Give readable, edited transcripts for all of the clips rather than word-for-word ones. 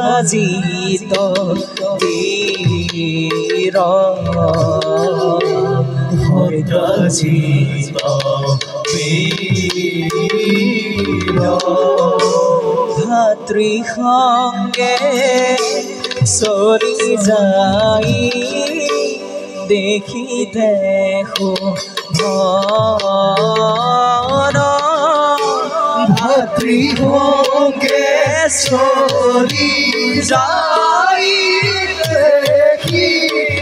পরাজিত বীর পরাজিত বীর ভাতৃ সঙ্গে চলি যাই দেখি দেখো ভাতৃ সঙ্গে চলি যাই দেখি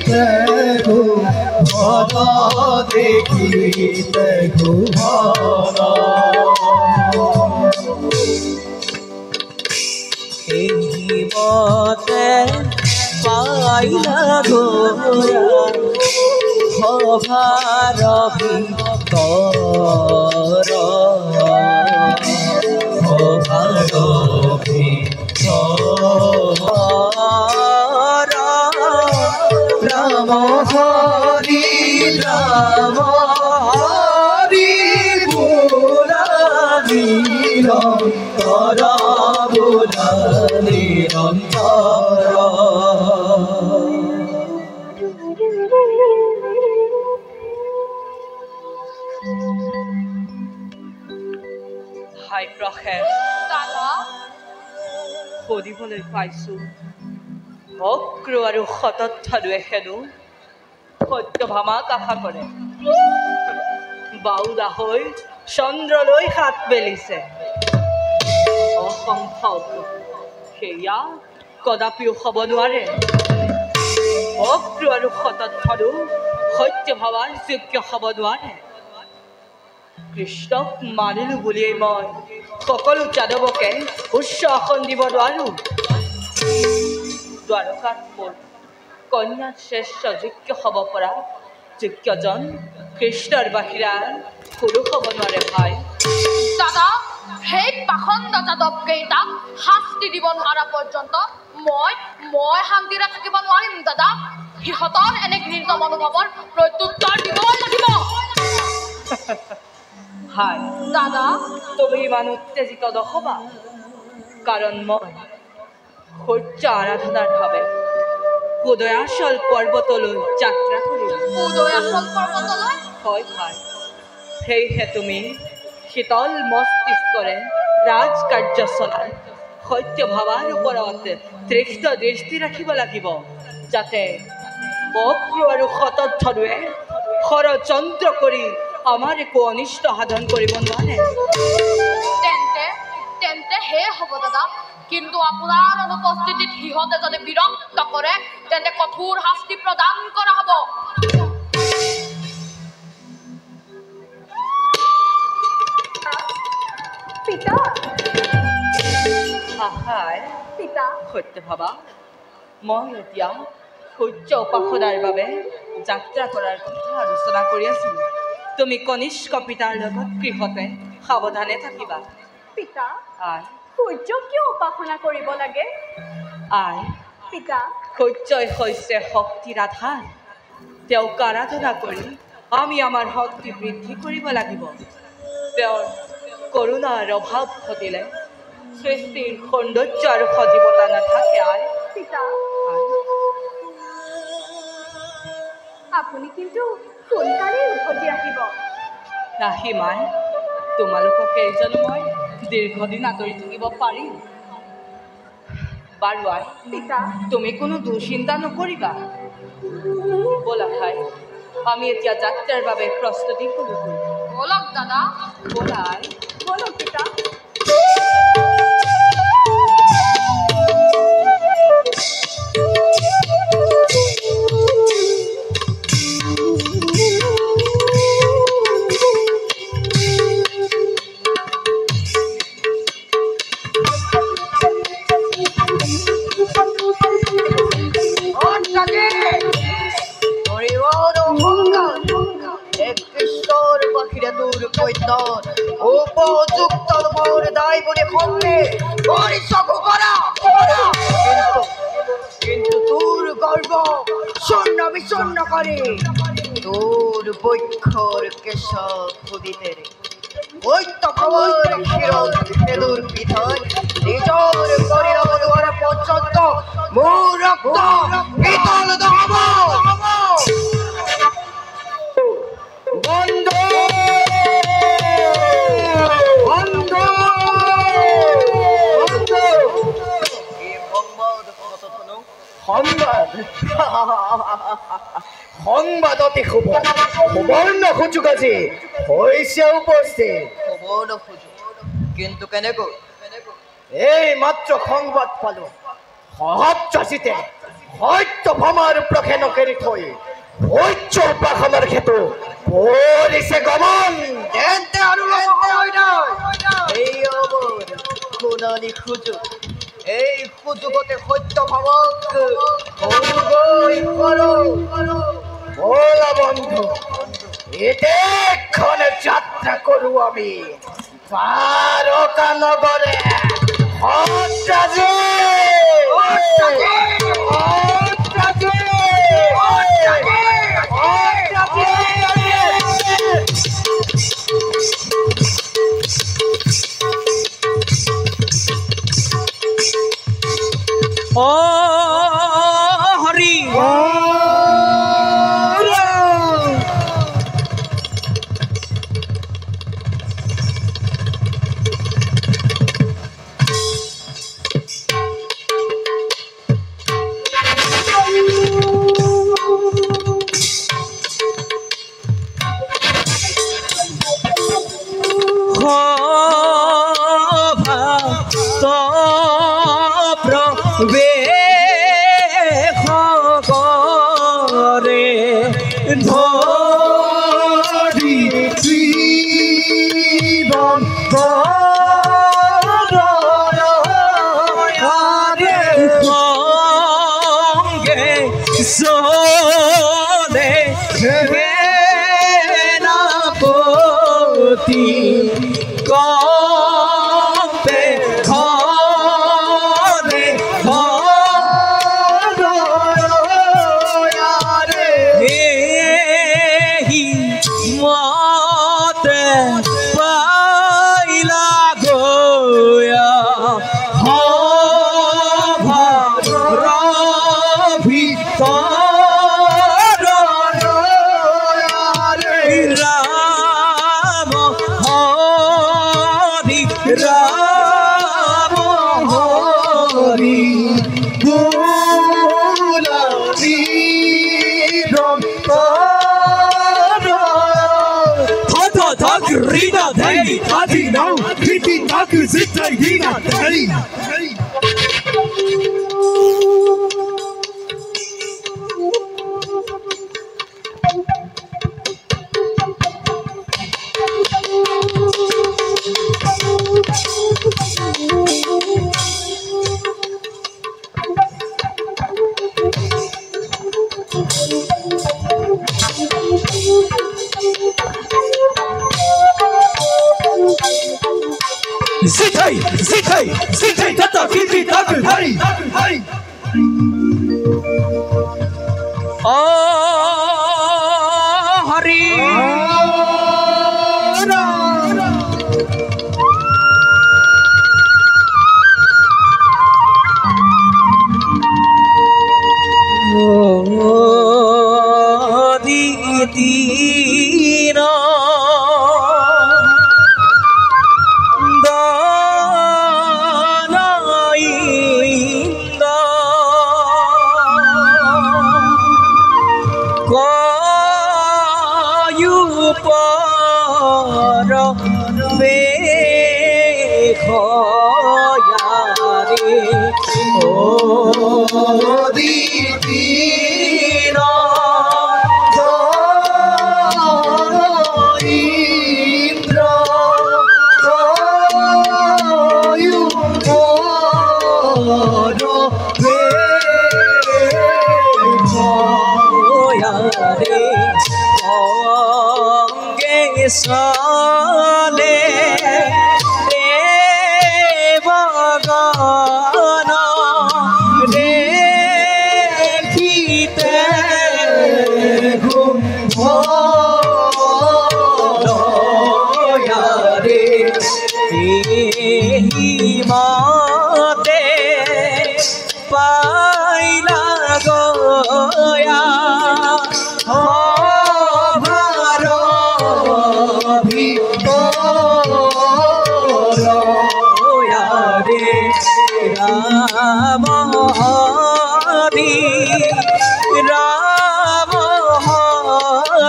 দেখো দেখি দেখো মতে পাইলা গোরা ভভার ভিতর ভভার ভিতর রাম হরি রাম হরি বোলা নিরন্তর বোলা নিরন্তর হাই প্ৰখেৰ দাদা সুধিবলৈ পাইছোঁ অক্ৰ আৰু শতত্থাদুৱে হেনো সত্যভামাক আশা কৰে বাউদা হৈ চন্দ্ৰলৈ হাত মেলিছে অসম্ভৱ সেয়া কদাপিও হ'ব নোৱাৰে অক্ৰ আৰু শতত্থাদু সত্যভামাৰ যোগ্য হ'ব নোৱাৰে কৃষ্ণক মানিলোঁ বুলিয়েই মই সকলো যাদৱকে উচ্চ আসন দিব নোৱাৰোঁ দ্বাৰকাত মোৰ কন্যা শ্ৰেষ্ঠ যোগ্য হ'ব পৰা যোগ্যজন কৃষ্ণৰ বাহিৰা কোনো হ'ব নোৱাৰে ভাই দাদা সেই পাখণ্ড যাদৱকেইটাক শাস্তি দিব নোৱাৰা পৰ্যন্ত মই শান্তিৰে থাকিব নোৱাৰিম দাদা সিহঁতৰ এনে ঘৃণিত মনোভাৱৰ প্ৰত্যুত্তৰ দিবই লাগিব হাই দাদা তুমি ইমান উত্তেজিত নহ'বা কাৰণ মই সূৰ্য আৰাধনাৰ বাবে উদয়াচল পৰ্বতলৈ যাত্ৰা কৰিম উদয়াচল পৰ্বতলৈ হয় ভাই সেয়েহে তুমি শীতল মস্তিষ্কৰে ৰাজকাৰ্য চলাই সত্যভামাৰ ওপৰত তীক্ষ্ণ দৃষ্টি ৰাখিব লাগিব যাতে অক্ৰ আৰু শতত্থাদুৱে ষড়যন্ত্ৰ কৰি আমাৰ একো অনিষ্ট সাধন কৰিব নোৱাৰে তেন্তে হে হ'ব দাদা কিন্তু আপোনাৰ অনুপস্থিতিত সিহঁতে যদি বিৰক্ত কৰে তেন্তে কঠোৰ শাস্তি প্ৰদান কৰা হ'ব পিতা হাই পিতা সত্যভামা মই এতিয়া সূৰ্য উপাসনাৰ বাবে যাত্ৰা কৰাৰ কথা আলোচনা কৰি আছিলোঁ তুমি কনিষ্ঠ পিতাৰ লগত গৃহতে সাৱধানে থাকিবা পিতা আই সূৰ্যক কিয় উপাসনা কৰিব লাগে আই পিতা সূৰ্যই হৈছে শক্তিৰ আধাৰ তেওঁক আৰাধনা কৰি আমি আমাৰ শক্তি বৃদ্ধি কৰিব লাগিব তেওঁৰ কৰুণাৰ অভাৱ ঘটিলে সৃষ্টিৰ সৌন্দৰ্য আৰু সজীৱতা নাথাকে আই পিতা আই আপুনি কিন্তু সোনকালেই উভতি আহিব আহিম আই তোমালোকক এইজন মই দীৰ্ঘদিন আঁতৰি থাকিব পাৰিম বাৰু আই পিতা তুমি কোনো দুশ্চিন্তা নকৰিবা ব'লা ভাই আমি এতিয়া যাত্ৰাৰ বাবে প্ৰস্তুতি কৰোঁ বলক দাদা ব'লা আই বলক পিতা উপযুক্ত মোর দায় বলে খন্ডে কিন্তু তোর গর্ব শূন্য বিচ্ছন্ন করে তোর বৈক্ষর কেশব খুদিতে রে ওই তো খবর ক্ষীর সেদুর পিঠর নিজৰ শৰীৰৰ দুৱাৰ পৰ্যন্ত মোৰ ৰক্ত বিতলিত হ'ব। বন্ধু বন্ধু বন্ধু সংবাদ সংবাদ অতি শুভ সুবৰ্ণ সুযোগ আজি হৈছে উপস্থিত। খবৰ খোজো কিন্তু কেনেকৈ এই মাত্ৰ সংবাদ পালো সহস্ৰজিতে সত্যভামাৰ প্ৰখেন কৰি থৈ সত্য উপাসনাৰ ক্ষেত্ৰ কৰিছে গমন। তেন্তে আৰু এই অৱৰ সোণালী সুযোগ এই সুযোগতে সত্যভামক বলা বন্ধু এদেশখনে যাত্ৰা কৰো আমি দ্বাৰকা নগৰে। সত্ৰাজি হৰি মা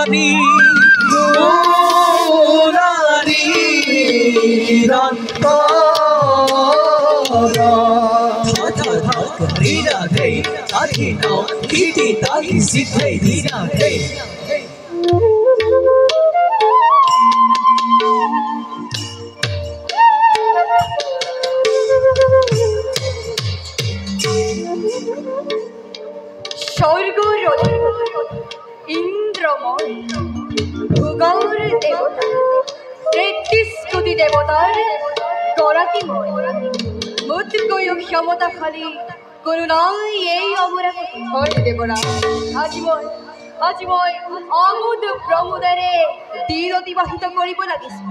নারী নারী রাধে তাকে নাও দিদি তাকে শিখাই রাধে স্বর্গ ইন্দ্রময় ভূগৌর দেবতা 33 কোটি দেবতার গরাকীময় মুদ্রিকয় ক্ষমতাশালী কোনো নাই এই অমরাবতী হয় দেবরা আজি মই অমুদ প্ৰমোদৰে দিন অতিবাহিত কৰিব লাগিছে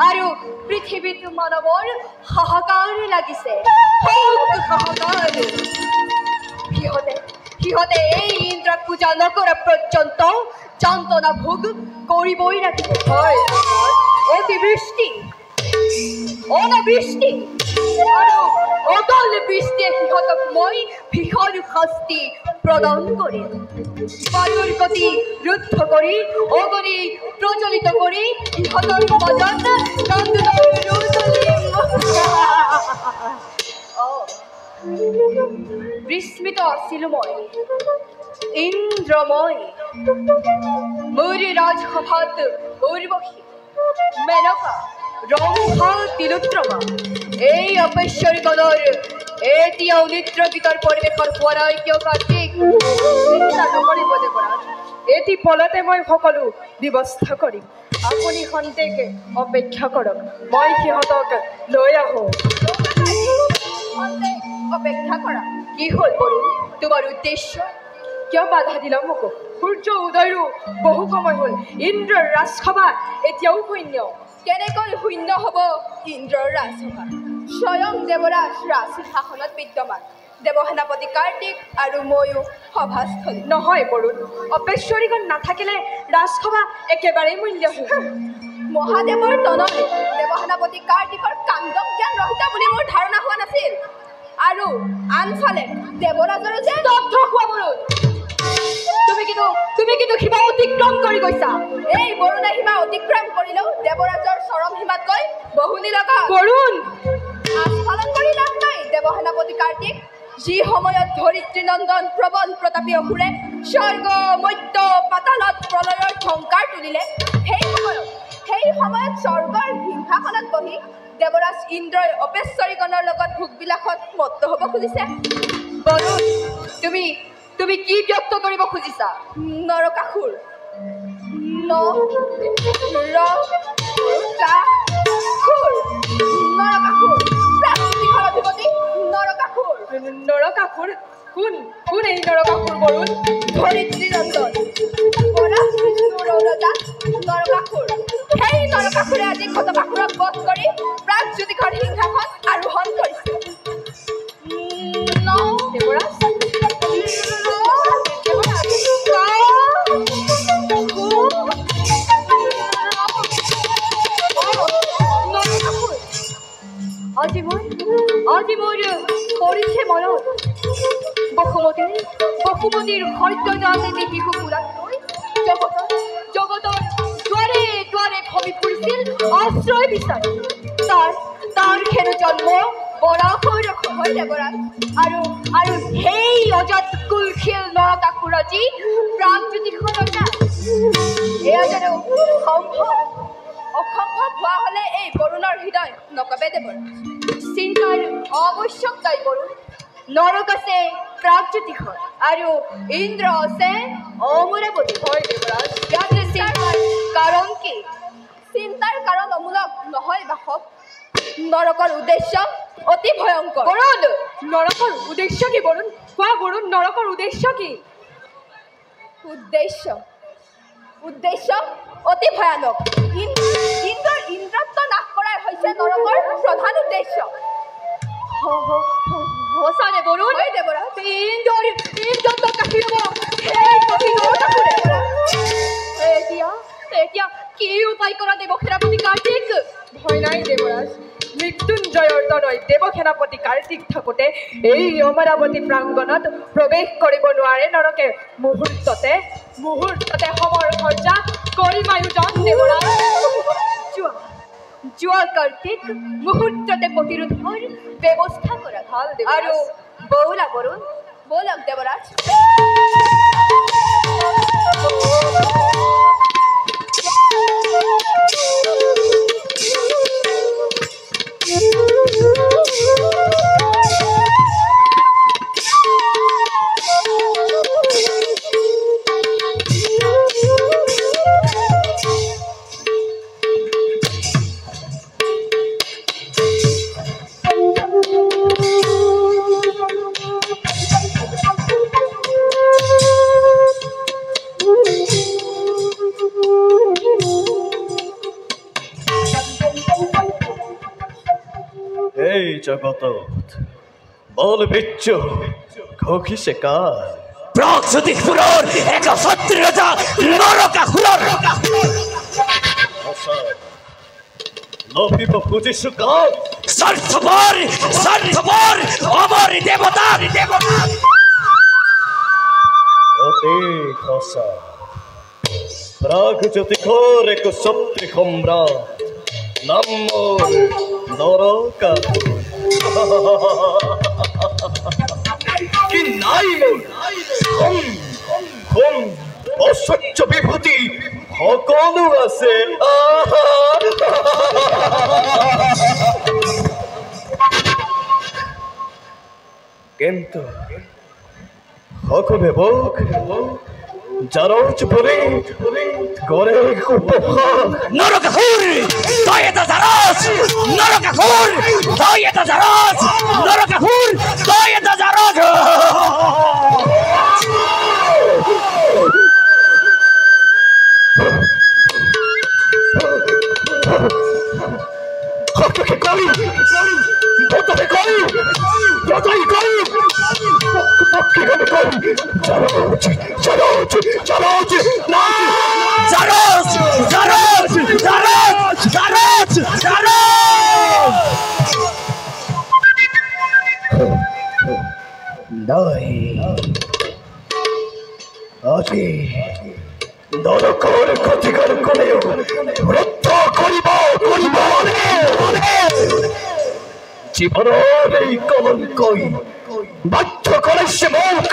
আৰু পৃথিৱীত মানৱৰ হাহাকাৰ লাগিছে হাহাকাৰ সিহঁতে এই ইন্দ্ৰক পূজা নকৰা পৰ্যন্ত যন্ত্ৰণা ভোগ কৰিবই লাগিব হয় অতিবৃষ্টি অনাবৃষ্টি আৰু অকাল বৃষ্টিয়ে সিহঁতক মই ভীষণ শাস্তি প্ৰদান কৰিম বায়ুৰ গতি ৰুদ্ধ কৰি অগণি প্ৰজ্বলিত কৰি সিহঁতৰ মাজত বিস্মিত আছিলো মই ইন্দ্ৰময় মোৰ ৰাজসভাত উৰ্বশী মেনকা ৰম্ভা তিলোত্তমা এই অপেশ্বৰীগণৰ এতিয়াও নৃত্য গীতৰ পৰিৱেশৰ হোৱা নাই কিয় কাৰ্তিক চিন্তা নকৰিব দেৱৰাজ এটি পলতে মই সকলো ব্যৱস্থা কৰিম আপুনি খন্তেকে অপেক্ষা কৰক মই সিহঁতক লৈ আহোঁ অপেক্ষা কৰা কি হ'ল বৰুণ তোমাৰ উদ্দেশ্য কিয় বাধা দিলা মোক সূৰ্য উদয়ৰো বহু সময় হ'ল ইন্দ্ৰৰ ৰাজসভা এতিয়াও শূন্য কেনেকৈ শূন্য হ'ব ইন্দ্ৰৰ ৰাজসভা স্বয়ং দেৱৰাজ ৰাজসিংহাসনত বিদ্যমান দেৱসেনাপতি কাৰ্তিক আৰু ময়ো সভাস্থলী নহয় বৰুণ অপেশ্বৰীগণ নাথাকিলে ৰাজসভা একেবাৰেই মূল্যহীন মহাদেৱৰ তনত দেৱসেনাপতি কাৰ্তিকৰ কাণ্ডৱ জ্ঞান ৰহিতা বুলি মোৰ ধাৰণা হোৱা নাছিল আৰু আনফালে দেৱৰাজৰো যে দগ্ধ হোৱা বৰুণ তুমি কিন্তু সীমা অতিক্ৰম কৰি গৈছা এই বৰুণে সীমা অতিক্ৰম কৰিলেও দেৱৰাজৰ চৰম সীমাতকৈ বহু নিলকা বৰুণ আস্ফালন কৰি লাভ নাই দেৱসেনাপতি কাৰ্তিক যি সময়ত ধৰিত্ৰী নন্দন প্ৰবল প্ৰতাপী অসুৰে স্বৰ্গ মধ্য পাতালত প্ৰলয়ৰ ঝংকাৰ তুলিলে সেই সময়ত স্বৰ্গৰ সিংহাসনত বহি দেৱৰাজ ইন্দ্ৰই অপেশ্বৰীগণৰ লগত ভোগবিলাসত মত্ত হ'ব খুজিছে বৰুণ তুমি কি ব্যক্ত কৰিব খুজিছা নৰকাসুৰ নৰকাসুৰ কোন এই নৰকাসুৰ বৰুণ ধৰিত্ৰী নন্দন নৰকাসুৰ সেই নৰকাসুৰে আজি ক্ষতকাসুৰক বধ কৰি প্ৰাগজ্যোতিষৰ সিংহাসন আৰোহণ কৰিছে দেৱৰাজ আজি মোৰ পৰিছে মনত বসুমতীৰ সত্যজাতে শিশু পুৰাতকৈ জগতৰ দুৱাৰে দুৱাৰে ঘমি ফুৰিছিল আশ্ৰয় বিচাৰি তাৰ খেৰ জন্ম বৰাহৰ হয় দেৱৰাজ আৰু সেই অজাত কুলশীল নৰকাসুৰ আজি প্ৰাগজ্যোতিষৰ ৰজা এয়া জানো অসম্ভৱ হোৱা হ'লে এই বৰুণৰ হৃদয় নকবে দেৱৰাজ চিন্তাৰ আৱশ্যক নাই বৰুণ নৰক আছে প্ৰাগজ্যোতিষৰ আৰু ইন্দ্ৰ আছে অমৰাৱতী হয় দেৱৰাজ ইয়াতে চিন্তাৰ কাৰণ কি চিন্তাৰ কাৰণ অমূলক নহয় বাসৱ নৰকৰ উদ্দেশ্য অতি ভয়ংকৰ বৰুণ নৰকৰ উদ্দেশ্য কি বৰুণ কোৱা বৰুণ নৰকৰ উদ্দেশ্য কি উদ্দেশ্য অতি ভয়ানক ইন্দ্ৰত্ব নাশ কৰাই হৈছে নৰকৰ প্ৰধান উদ্দেশ্য সঁচানে বৰুণ ইন্দ্ৰত্ব কাটি ল'ব এতিয়া কি উপায় কৰা দেৱসেনাপতি কাৰ্তিক ভয় নাই দেৱৰাজ মৃত্যুঞ্জয়ৰ তনয় দেৱসেনা সেনাপতি কাৰ্তিক থাকোঁতে এই অমৰাৱতী প্ৰাংগণত প্ৰৱেশ কৰিব নোৱাৰে নৰকে। মুহূৰ্ততে সমৰসজ্জা কৰিমায়োজন দেৱৰাজ। যোৱা কাৰ্তিক মুহূৰ্ততে প্ৰতিৰোধৰ ব্যৱস্থা কৰা ভাল আৰু বৌলা বৰুণ বৌলক দেৱৰাজ। জগতত বল বিচ্ছু ঘকিছে কাৰ প্ৰাগজ্যোতিষপুৰৰ একছত্ৰী ৰজা নৰকাসুৰৰ লভিব খুজিছো কাক স্বাৰ্থপৰ অমৰ দেৱতাৰ অতি সঁচা প্ৰাগজ্যোতিষৰ একছত্ৰী সম্ৰাট নাম মোৰ নৰকাসুৰ কি নাই মোৰ অসহ্য বিভূতি সকলো আছে কিন্তু সকলোৱে মোক জাৰজ বুলি গড়ে নৰকাসুৰ তই এটা জাৰজ নৰকাসুৰ তই এটা জাৰজ নৰকাসুৰ তই এটা জাৰজ নৰকৰ ক্ষতিকাৰ কলেও ৰক্ষা কৰিব জীৱনৰ এই কলংকই বাধ্য কৰিছে মোক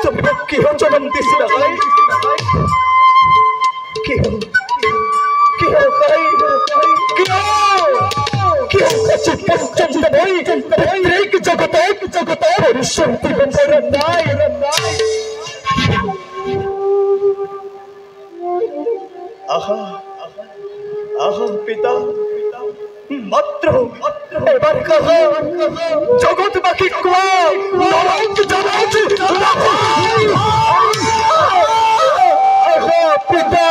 তুমি মোক কিয় জনম দিছিলা পিতা মাত্ৰ এবাৰ কাহা জগৎবাসী কোৱা পিতা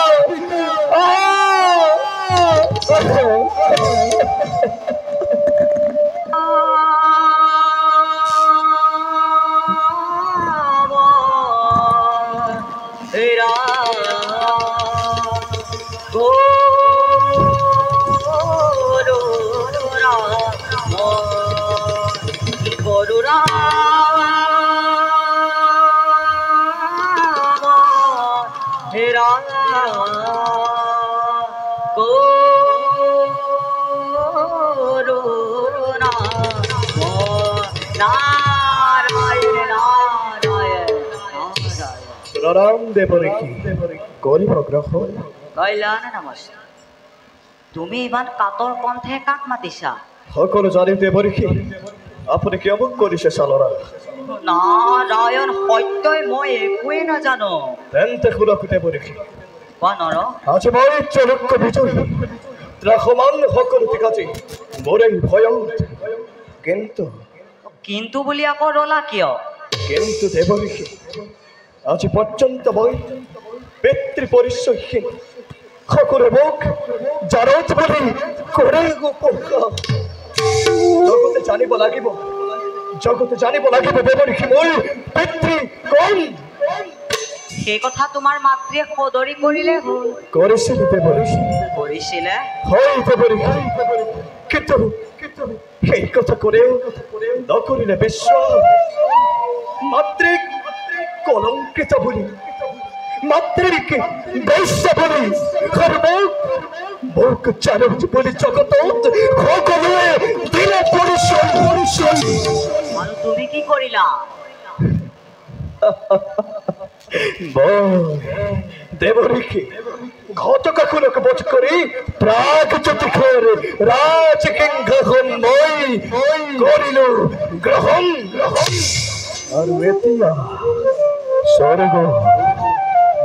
তুমি ইমান কাতৰ কণ্ঠে কাক মাতিছা? সকলো জানি দেৱৰীষি আপুনি কিয় মোক কৰিছে চালনা? নাৰায়ণ সত্যই মই একোৱেই নাজানো। তেন্তে শুনক দেৱৰীষি, আজি মই চলুক্য বিজয়ী ত্ৰাসমান সকলো টিকাজি মোৰে ভয়ত কিন্তু বুলি আকৌ ৰলা কিয়? কিন্তু দেৱৰীষি আজি পৰ্যন্ত মই পিতৃ পৰিচয়হীন সকলে মোক জাৰত বুলি কৰে উপকাৰ জগতে জানিব লাগিব দেৱৰীষি মোৰ পিতৃ কোন সেই কথা তোমাৰ মাতৃয়ে সদৰি কৰিলে হ'ল কৰিছিলে দেৱৰীষি কৰিছিলে হয় দেৱৰীষি কিন্তু সেই কথা কৰেও নকৰিলে বিশ্বাস মাতৃক কলংকিত বুলি মাতৃক বৈশ্য বুলি মোক জাৰত বুলি জগতত সকলোৱে দিলে পৰিচয় আৰু তুমি কি কৰিলা দেৱৰীষি ঘটকাকুলক বধ কৰি প্ৰাগজ্যোতিষৰ ৰাজসিংহাসন মই কৰিলো গ্ৰহণ আৰু এতিয়া স্বৰ্গ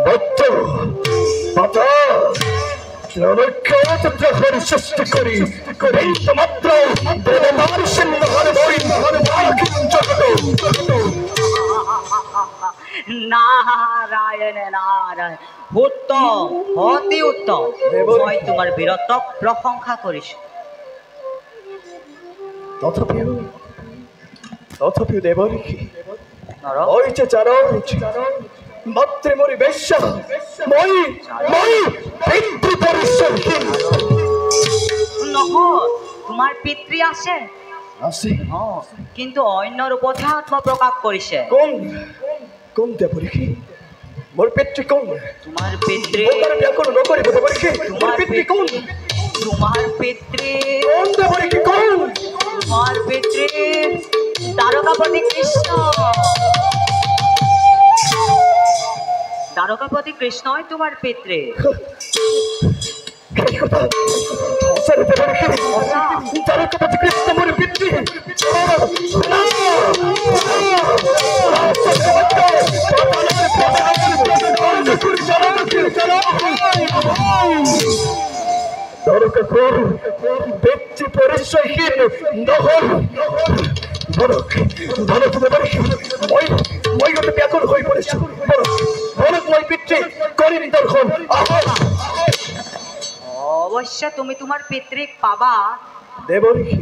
দত্ত পাতাল সৃষ্টি কৰি মাত্ৰ দেৱতাৰ সিংহৰ নাৰায়ণ নাৰায়ণ উত্তম অতি উত্তম মই তোমাৰ বীৰত্বক প্ৰশংসা কৰিছো তথাপিও দেৱৰীষি মই যে জানো মাতৃমৰী বেশ্যা মই পিতৃ পৰিচয়হীন নহয় তোমাৰ পিতৃ আছে আছে কিন্তু অন্য ৰূপতহে আত্মপ্ৰকাশ কৰিছে কোন দেৱৰীষি মোৰ পিতৃ কোন তোমাৰ পিতৃ ব্যাকুল নকৰিব দেৱৰীষি মোৰ পিতৃ কোন তোমাৰ পিতৃ কোন দেৱৰীষি কোন তোমাৰ পিতৃ দ্বাৰকাপতি কৃষ্ণ দ্বাৰকাপতি কৃষ্ণই তোমাৰ পিতৃ দ্বাৰকাপতি কৃষ্ণ মোৰ পিতৃ দ্বাৰকাপুৰ পিতৃ পৰিচয়হীন নহল মই গোটেই ব্যাকুল হৈ পৰিছো মই পিতৃ কৰিম দৰ্শন অৱশ্যে তুমি তোমাৰ পিতৃক পাবা দেৱৰীষি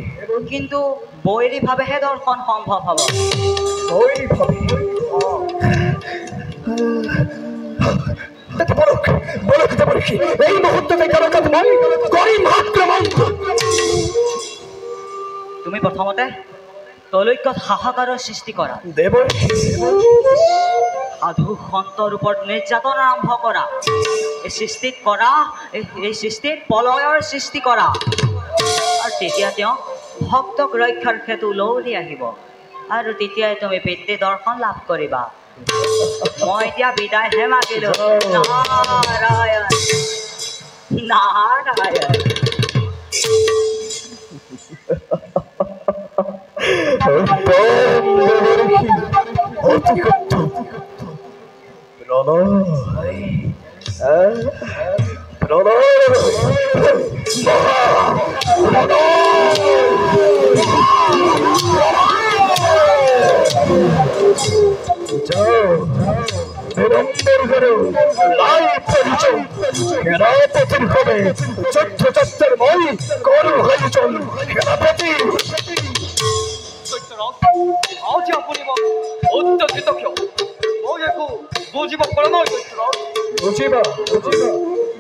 কিন্তু বৈৰী ভাৱেহে দৰ্শন সম্ভৱ হ'ব বলক দেৱৰীষি এই মুহূৰ্ততে দ্বাৰকাত মই কৰিম আক্ৰমণ তুমি প্ৰথমতে তলৈকত হাহাকাৰৰ সৃষ্টি কৰা সাধু সন্তৰ ওপৰত নিৰ্যাতন আৰম্ভ কৰা এই সৃষ্টিত প্ৰলয়ৰ সৃষ্টি কৰা আৰু তেতিয়া তেওঁ ভক্তক ৰক্ষাৰ ক্ষেত্ৰত উলৰি আহিব আৰু তেতিয়াই তুমি পিতৃ দৰ্শন লাভ কৰিবা মই এতিয়া বিদায়হে মাগিলো নাৰায়ণ নাৰায়ণ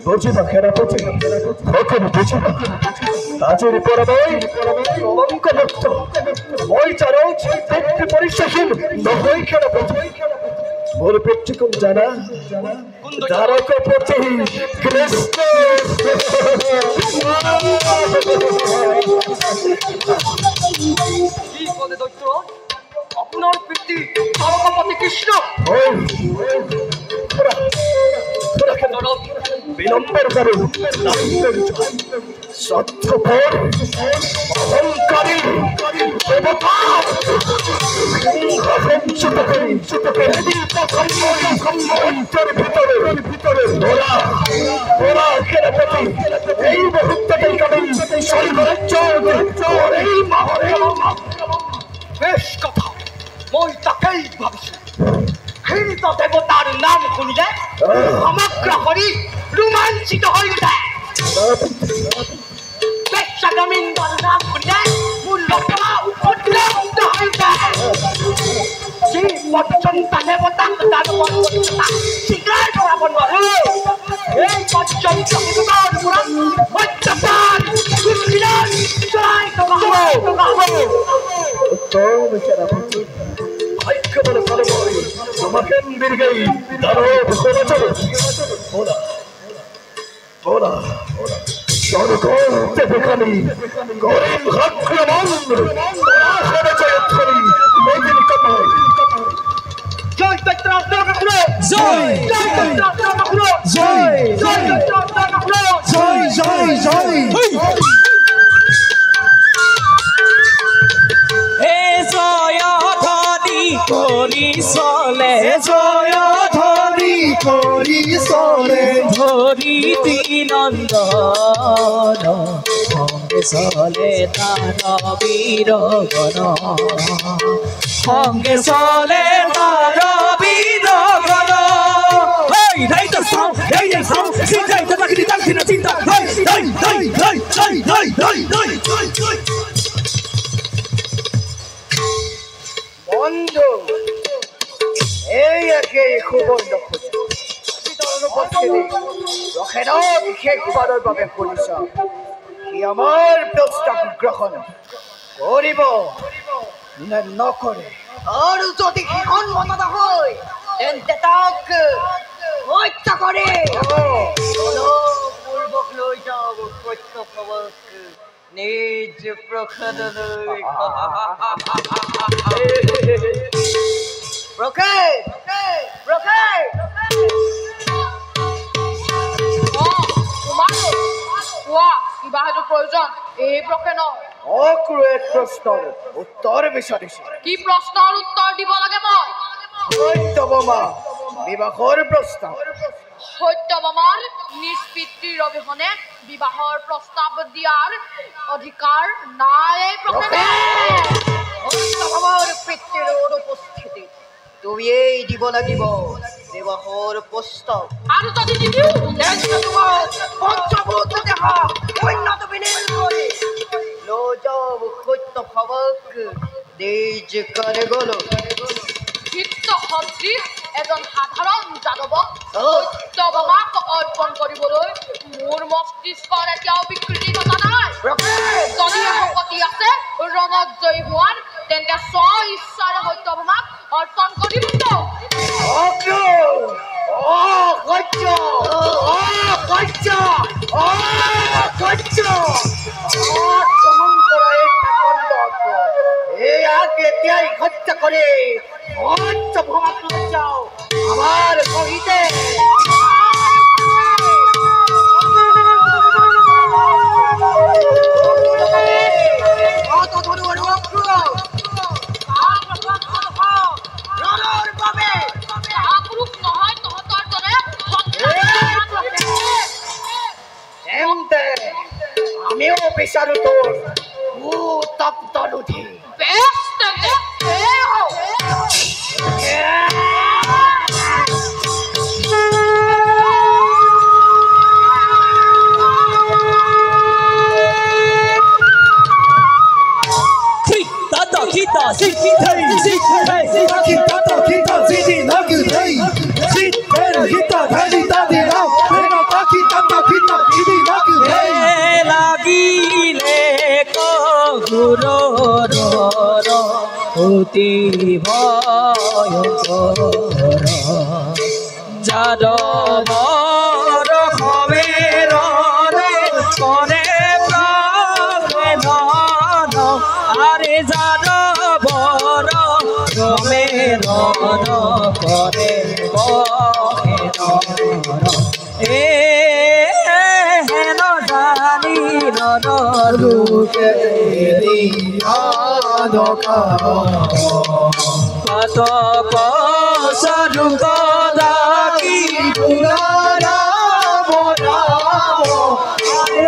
বুঝিবা সেনাপতি সকলো বুঝিবা আজিৰ পৰা মই কলংকমুক্ত মই জানো পিতৃ পৰিচয়হীন নহয় সেনাপতি মোৰ পিতৃ কোন জানা দ্বাৰকাপতি কৃষ্ণ আপোনাৰ পিতৃ দ্বাৰকাপতি কৃষ্ণ বিলম্বেৰ কৰে সত্যপৰ অহংকাৰী দেবতা ভিতৰে এই মুহূৰ্তে বেশ কথা মই তাকেই ভাবিছো ঘৃণিত দেবতাৰ নাম শুনিলে সমগ্ৰ শৰীৰ ৰোমাঞ্চিত হৈ উঠে বেশ্যাগামীন বলৰাম শুনিলে মোৰ লতা উদ্বিগ্ন হৈ উঠে যি পৰ্যন্ত দেৱতাক তাৰ মৰ্যাদা স্বীকাৰ কৰাব নোৱাৰে এই পৰ্যন্ত জীৱনৰ ওপৰত অত্যাচাৰ দুৰ্নীতি চলাই থকা ভাগ্যবান সর্বই আমাকে বীরগাই দারোদ সমাচার বলা বলা সরকার দেখানি গরিব আক্রমণ সমাচার করি মেদিনী কামাই জয় চৈত্রাস্ত্র খুলো জয় জয় চৈত্রাস্ত্র খুলো জয় জয় চৈত্রাস্ত্র খুলো জয় জয় জয় হে জয় ধরি করি চলে জয় ধরি করি চলে ধরি নন্দন সঙ্গে চলে তার বীরগণ সঙ্গে চলে তার বীরগণ Hey, hey, the sound, hey, the sound, চিন্তা এটা তাকে দিতাম কিনা চিন্তা hey, hey, hey, hey, hey, hey, hey, hey, hey. বন্ধু এই একে খবর নখোজ বিতর অনুপস্থিতি রখে ন বিশেষবাৰৰ বাবে শুনিছ সি আমাৰ প্ৰস্তাৱ গ্ৰহণ কৰিব নে নকৰে আৰু যদি সি সন্মত হয় তেন্তে তাক হত্যা কৰে পূৰ্বক লৈ যাও সত্য খবৰ নিজ প্ৰসাদলৈ প্ৰকেশ প্ৰকেশ কোৱা কিবা সেইটো প্ৰয়োজন এই প্ৰশ্ন অক্ৰুৰ প্ৰশ্নৰ উত্তৰ বিচাৰিছে কি প্ৰশ্নৰ উত্তৰ দিব লাগে মই সত্যভামা বিবাহৰ প্ৰস্তাৱ সত্যভামাৰ নিজ পিতৃৰ অবিহনে বিবাহৰ প্ৰস্তাৱ দিয়াৰ অধিকাৰ নাই এই প্ৰশ্নে সত্যভামাৰ পিতৃৰ অনুপস্থিতিত তুমি এই দিব লাগিব বিবাহৰ প্ৰস্তাৱ আৰু যদি নিদিওঁ তেন্তে তোমাৰ পঞ্চভূত দেখা অন্যত বিলীন কৰি লৈ যাও সত্যভামাক নিজ কাৰ্যালয় চিত্ত সদৃশ এজন সাধাৰণ যাদৱক সত্যভামাক অৰ্পণ কৰিবলৈ মোৰ মস্তিষ্কৰ এতিয়াও বিকৃতি ঘটা নাই যদি শক্তি আছে ৰণত জয়ী হোৱাৰ তেন্তে স্ব ইচ্ছাৰে সত্যভামাক অৰ্পণ কৰিম হত্যা কৰে সত্যভামাক লৈ যাও আমাৰ সহিতে আমিও বিচাৰো তোৰ উত্তপ্ত নদী বেশ তেন্তে এই হওক Kita, sikitai, sikitai, kita, siti, nagu, tai, sitter, kita, dhani, tadi, rao, ena, kita, siti, nagu, tai. Lagile ko guru ro, uti bhayakara, jado moro khamero re, kone prageno, are jado maroon করে এ হেন জানি নরুকে কত কসরু কদাকি পুরারা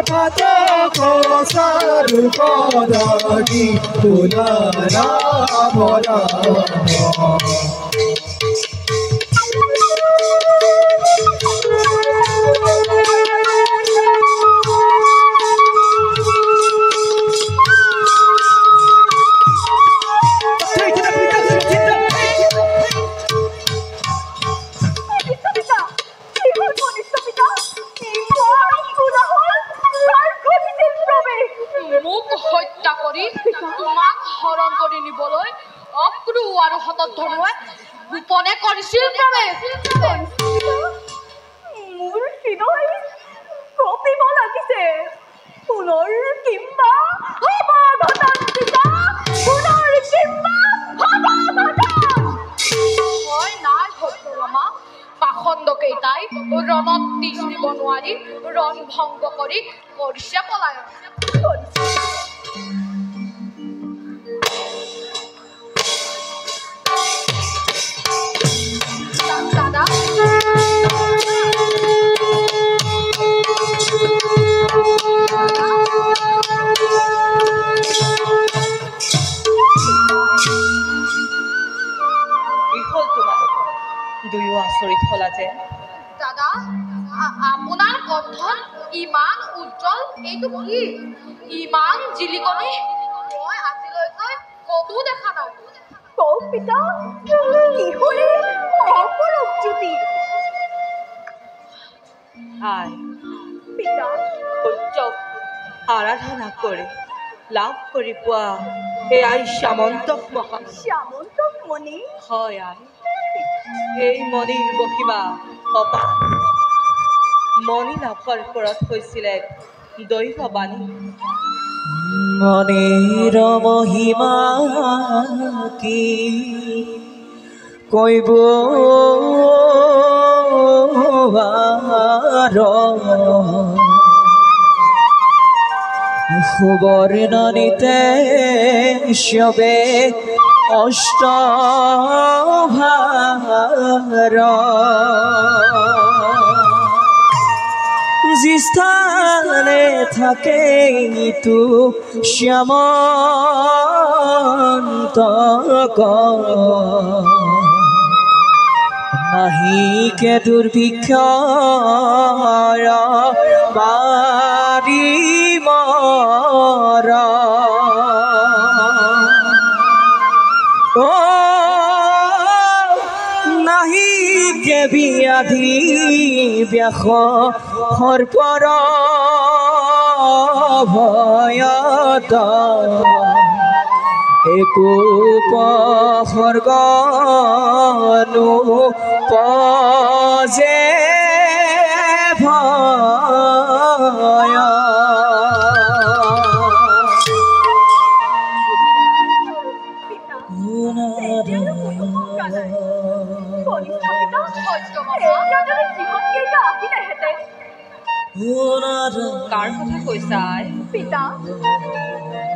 কত কসরু কদাকি পুরারা তোমাক হৰণ কৰি নিবলৈ অক্ৰু আৰু হতধনুৱে গোপনে কৰিছিল প্ৰৱেশ। মোৰ হৃদয় কঁপিব লাগিছে। পুনৰ কিম্বা হ'ব ঘটন পিতা, পুনৰ কিম্বা হ'ব ঘটন। হয় নাই সত্যৰমা, পাখণ্ডকেইটাই ৰণত টিচ দিব নোৱাৰি ৰণ ভংগ কৰি কৰিছে পলায়ন। দাদা কি হ'ল তোমালোকৰ? দুয়ো আচৰিত হলা যে। দাদা আপোনাৰ কণ্ঠন ইমান উজ্জ্বল, এইটো কি? ইমান জিলিকনি মই আজিলৈকে ক'তো দেখা নাই। কওক পিতা, কিহৰে অপৰূপ জ্যোতি? আই পিতা, সত্যক আৰাধনা কৰি লাভ কৰি পোৱা এয়াই শ্যামন্তক মহা। শ্যামন্তক মণি? হয় আই, এই মণিৰ মহিমা অপাৰ। মণি লাভৰ ওপৰত হৈছিল এক দৈৱ বাণী। মনিৰ মহিমা কি কৈব সুবৰ্ণনিতে সবে অষ্টভাৰ জিস্থানে থাকে ইটো শ্যামন্তক নাহিকে দুৰ্ভিক্ষ বাৰী মৰ নাহিকে ব্যাধি ব্যাস সৰ্পৰ ভয়ত একো পসৰ্গনো পজে ভয়। কাৰ কথা কৈছা আই? পিতা,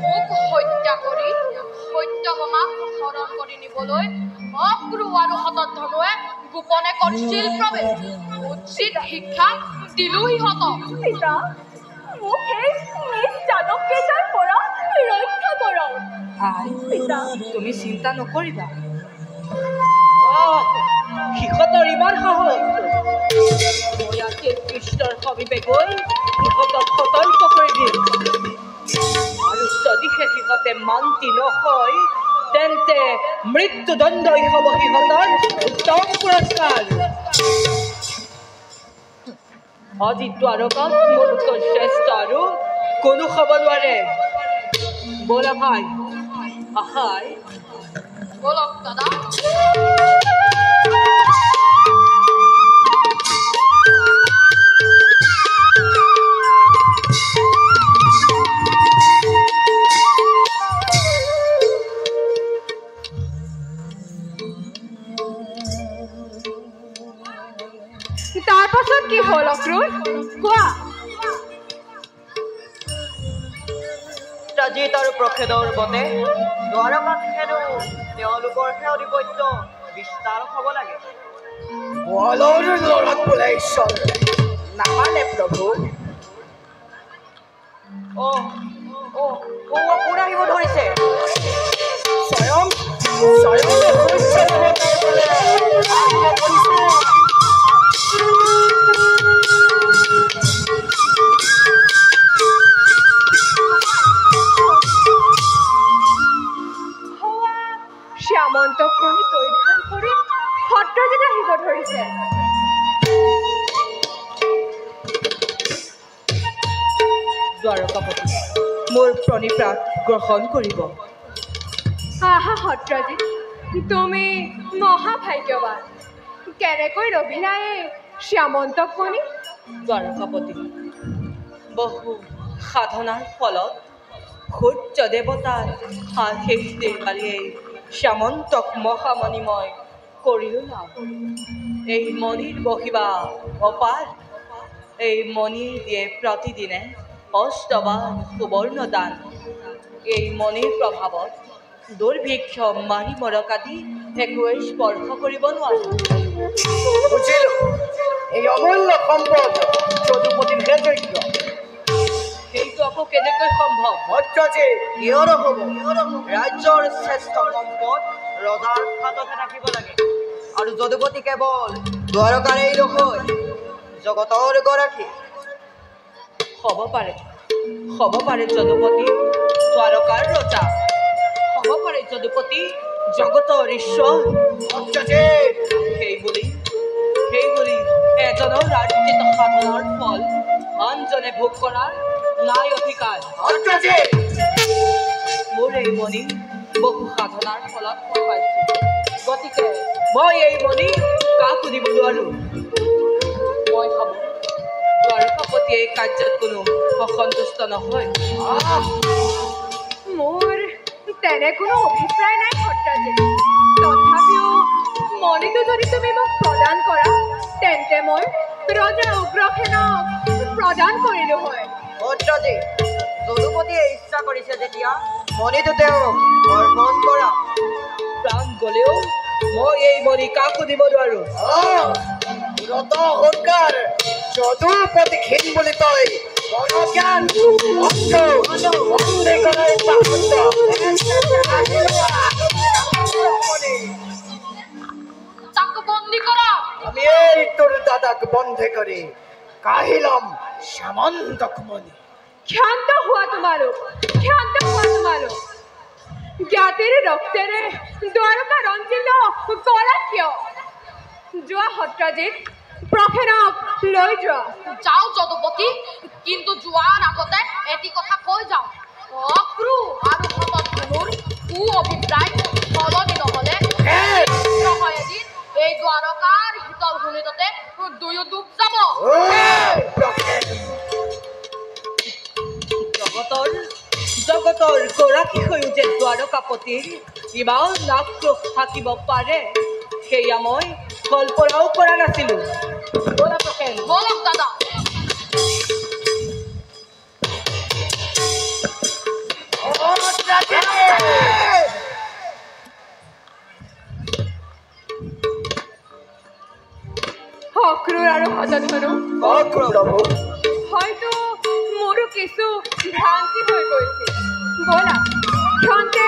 মোক হত্যা কৰি সত্যভামাক হৰণ কৰি নিবলৈ অক্ৰু আৰু হতধনুৱে গোপনে কৰিছিল প্ৰৱেশ। উচিত শিক্ষা দিলো সিহঁতক। পিতা, মোক এই নিজ যাদৱকেইটাৰ পৰা ৰক্ষা কৰক। আই পিতা, তুমি চিন্তা নকৰিবা। সিহঁতৰ ইমান সাহস, মই আজি কৃষ্ণৰ সমীপে গৈ সিহঁতক সতৰ্ক কৰি দিম। আৰু যদিহে সিহঁতে মান্তি নহয়, তেন্তে মৃত্যুদণ্ডই হ'ব সিহঁতৰ উত্তম পুৰস্কাৰ। আজি দ্বাৰকাত মোতকৈ শ্ৰেষ্ঠ আৰু কোনো হ'ব নোৱাৰে। ব'লা ভাই, আহাই বলক দাদা। তাৰ পাছত কি হ'ল অক্ৰুৰ? কোৱা। ত্ৰাজিত আৰু প্ৰখেদৰ বতে দ্বাৰকাত হেনো তেওঁলোকৰহে আধিপত্য বিস্তাৰ হ'ব লাগে। বলৰ লৰত বোলে ঈশ্বৰ নামানে প্ৰভু। কোন আহিব ধৰিছে? স্বয়ং শ্যামন্তক মণি পৰিধান কৰি সত্ৰজিত আহিব ধৰিছে। দ্বাৰকাপতি মোৰ প্ৰণিপাত গ্ৰহণ কৰিব। আহা সত্ৰজিৎ, তুমি মহাভাগ্যৱান। কেনেকৈ ৰবিনায়ে শ্যামন্তক মণি? দ্বাৰকাপতি, বহু সাধনাৰ ফলত সূৰ্য দেৱতাৰ শেষ দেৱালীয়ে শ্যামন্তক মহামণিময় কৰিলো লাভ। এই মণিৰ বহিবা অপাৰ, এই মণি দিয়ে প্ৰতিদিনে অষ্টবাৰ সুবৰ্ণ দান। এই মণিৰ প্ৰভাৱত দুৰ্ভিক্ষ মাৰি মৰকাদি একোৱে স্পৰ্শ কৰিব নোৱাৰো। বুজিলো, এই অমূল্য সম্পদ যদুপতিৰহে যোগ্য। সেইটো আকৌ কেনেকৈ সম্ভৱ? সত্ৰজিৎ, কিয় নহ'ব? ৰাজ্যৰ শ্ৰেষ্ঠ সম্পদ ৰজাৰ হাততে থাকিব লাগে। আৰু যদুপতি কেৱল দ্বাৰকাৰেই নহয়, জগতৰ গৰাকী। হ'ব পাৰে যদুপতি দ্বাৰকাৰ ৰজা, হ'ব পাৰে যদুপতি জগতৰ ঈশ্বৰ। সত্ৰজিৎ, সেইবুলি এজনৰ ৰাজ্যিত সাধনাৰ ফল আনজনে ভোগ কৰাৰ নাই অধিকাৰ। সত্ৰজিৎ, মোৰ এই মণি বহু সাধনাৰ ফলত মই পাইছোঁ, গতিকে মই এই মণি কাকো দিব নোৱাৰো। মই ভাবোঁ দ্বাৰকাপতিয়ে এই কাৰ্যত কোনো অসন্তুষ্ট নহয়। মোৰ তেনে কোনো অভিপ্ৰায় নাই সত্ৰজিৎ। তথাপিও মণিটো যদি তুমি মোক প্ৰদান কৰা, তেন্তে মই ৰজা উগ্ৰসেনক প্ৰদান কৰিলো হয়। সত্ৰজিৎ, যদুপতিয়ে ইচ্ছা কৰিছে যেতিয়া মণিটো তেওঁক অৰ্পণ কৰা। প্ৰাণ গ'লেও মই এই মণি কাকো দিব নোৱাৰো। ৰত অহংকাৰ যদুপতি ক্ষীণ বুলি তই জ্ঞান তাক বন্দী কৰা। আমি এই তোৰ দাদাক বন্ধে কৰে কাহিলাম শ্যামন্তক মণি। ক্ষান্ত হোৱা তোমালোক, ক্ষান্ত হোৱা তোমালোক। জ্ঞাতিৰ ৰক্তেৰে দ্বাৰকা ৰঞ্জিত কৰা কিয়? যোৱা সত্ৰজিৎ, প্ৰসেনক লৈ যোৱা। যাওঁ যদুপতি, কিন্তু যোৱাৰ আগতে এটি কথা কৈ যাওঁ। অক্ৰু আৰু শতধনুৰ কু অভিপ্ৰায় সলনি নহ'লে নহয় এদিন এই দ্বাৰকাৰ শীতল ভূমিতে দুয়ো ডুব যাব। জগতৰ গৰাকী হৈও যে দ্বাৰকাপতিৰ ইমান আক্ৰোশ থাকিব পাৰে, সেয়া মই কল্পনাও কৰা নাছিলো। ব'লা প্ৰসেন, বলক দাদা। অক্ৰূৰ আৰু শতধনু, হয়তো মোৰো কিছু ভ্ৰান্তি হৈ গৈছিল। ব'লা ক্ষন্তে